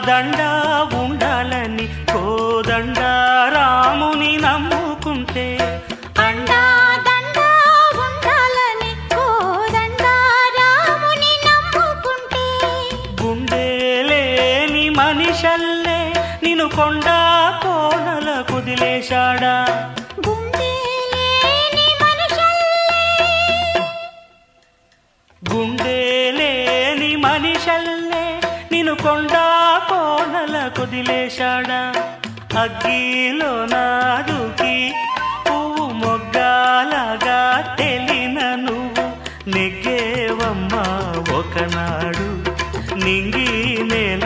దండ ఉండాలని కోదండ రాముని నమ్ముకుంటే అండా దండ ఉండాలని కోదండ రాముని నమ్ముకుంటే గుండె లేని మనిషల్లే నిన్ను కొండ కోనల కుదిలేశాడా గుండె లేని మనుషుల్లే గుండె లేని మనిషల్లే నిన్ను కొండ కోనల కుదిలేశాడా అగ్గిలో నాదుకి పువ్వు మొగ్గాలగా తెలిన నువ్వు నెగ్గేవమ్మా ఒకనాడు నింగి నేల